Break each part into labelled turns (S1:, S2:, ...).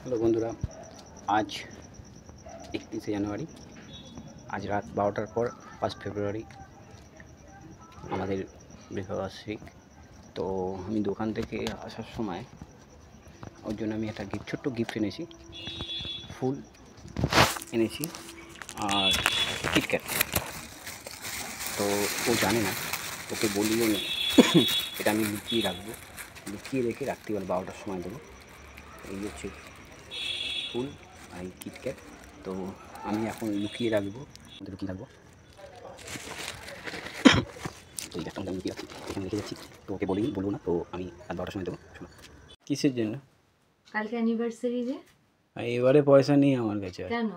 S1: Hello বন্ধুরা, আজ 31শে জানুয়ারি। আজ রাত 12টার পর 1 ফেব্রুয়ারি আমাদের বিবাহবার্ষিক। তো আমি দোকান থেকে আসার সময় ওর জন্য আমি একটা ছোট্ট গিফট এনেছি, ফুল এনেছি আর কিটক্যাট। তো ও জানে না, ওকে বলিও না। এটা আমি লুকিয়ে রাখবো, লুকিয়ে রেখে রাত্রিবেলা 12টার সময় দেবো। এই হচ্ছে ফুল আর এই কিটক্যাট। তো আমি এখন লুকিয়ে রাখবো, লুকিয়ে রাখবো। তো এই ব্যাগটা আমি লুকিয়ে রাখছি, এখানে রেখে যাচ্ছি। তো ওকে বলবো না। তো আমি রাত 12টার সময় দেবো। শোনো, কিসের জন্য?
S2: কালকে অ্যানিভার্সারি যে।
S1: এবারে পয়সা নেই আমার কাছে।
S2: কেন?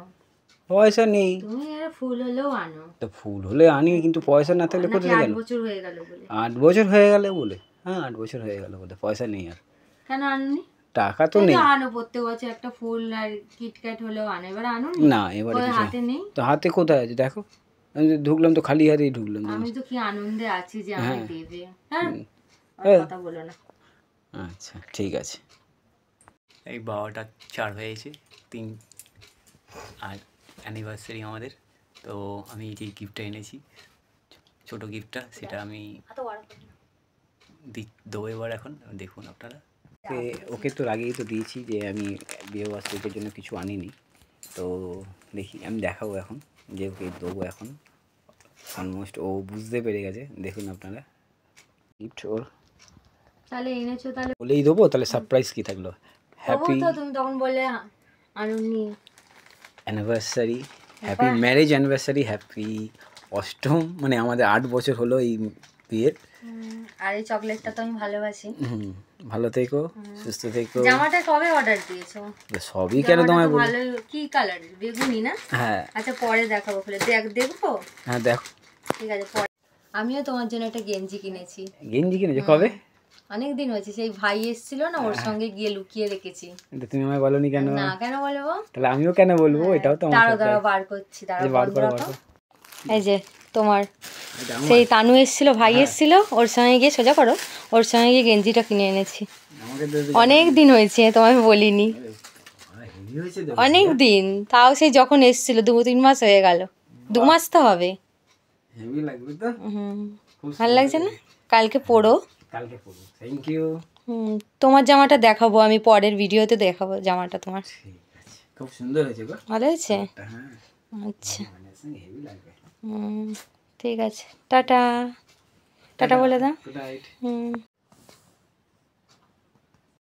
S1: পয়সা নেই।
S2: তুমি এর ফুল হলেও আনো।
S1: তো ফুল হলে আনি, কিন্তু পয়সা না থাকলে কোথায় গেল?
S2: 8 বছর হয়ে গেল বলে।
S1: 8 বছর হয়ে গেলে বলে? হ্যাঁ, 8 বছর হয়ে গেল বলে পয়সা নেই আর।
S2: কেন আনুনি?
S1: টাকা তো নেই।
S2: আনো, প্রত্যেক বছর একটা ফুল আর কিটক্যাট হলেও আনো। এবার আনো
S1: না, এবারে কিছু
S2: হাতে নেই।
S1: তো হাতে কোথায় আছে দেখো? আমি ঢুকলাম তো খালি হাতেই ঢুকলাম।
S2: আমি তো কি আনন্দে আছি যে আমি দেবে।
S1: হ্যাঁ,
S2: কথা বলো না।
S1: আচ্ছা ঠিক আছে। এই 12টা 4 হয়েছে 3 আর অ্যানিভার্সারি আমাদের। তো আমি যে গিফটটা এনেছি, ছোটো গিফটটা, সেটা আমি দেবো এবার। এখন দেখুন আপনারা। ওকে তো আগেই তো দিয়েছি যে আমি বিয়েবার্ষিকীর জন্য কিছু আনিনি। তো দেখি, আমি দেখাবো এখন যে ওকে দেবো। এখন অলমোস্ট ও বুঝতে পেরে গেছে। দেখুন আপনারা, গিফট ওর
S2: তাহলে এনেছো, তাহলে
S1: বলেই দেবো। তাহলে সারপ্রাইজ কি থাকলো? হ্যাপি
S2: তুমি তখন বললে আনুনি
S1: anniversary, happy marriage anniversary, happy অষ্টম, মানে আমাদের 8 বছর হলো এই বিয়ের।
S2: আর এই চকলেটটা তো আমি ভালোবাসি।
S1: ভালো থেকো, সুস্থ থেকো।
S2: জামাটা কবে অর্ডার দিয়েছো?
S1: সবই কেন তোমায় বলবো?
S2: ভালো, কি কালার? বেগুনি না?
S1: হ্যাঁ।
S2: আচ্ছা, পরে দেখাবো, খুলে দেখবো।
S1: হ্যাঁ দেখো।
S2: ঠিক আছে, পরে। আমিও তোমার জন্য একটা গেঞ্জি কিনেছি।
S1: গেঞ্জি কিনেছো? কবে?
S2: অনেক দিন হয়েছে, সেই ভাই এসেছিল না, ওর সঙ্গে গিয়ে লুকিয়ে রেখেছি।
S1: তুমি আমায় বলোনি কেন?
S2: না, কেন বলবো?
S1: তাহলে আমিও কেন বলবো? এটাও তো আমার
S2: দাঁড়াও বার করছি,
S1: বার করো।
S2: এই যে তোমার সেই তানু এসেছিল, ভাই এসেছিল, ওর সঙ্গে গিয়ে সোজা করো, ওর সঙ্গে গিয়ে গেঞ্জিটা কিনে এনেছি। অনেক দিন হয়েছে, তোমায় বলিনি। অনেক দিন, তাও সেই যখন এসেছিল 2-3 মাস হয়ে গেল। 2 মাস তো হবে। ভালো লাগছে না? কালকে পরো।
S1: Thank you.
S2: তোমার জামাটা দেখাবো আমি, পরের ভিডিওতে দেখাবো জামাটা তোমার।
S1: খুব সুন্দর হয়েছে গো।
S2: ভালো হয়েছে?
S1: হ্যাঁ,
S2: আচ্ছা,
S1: হেভি লাগবে।
S2: ঠিক আছে, টাটা। টাটা বলে দাও।
S1: Good night.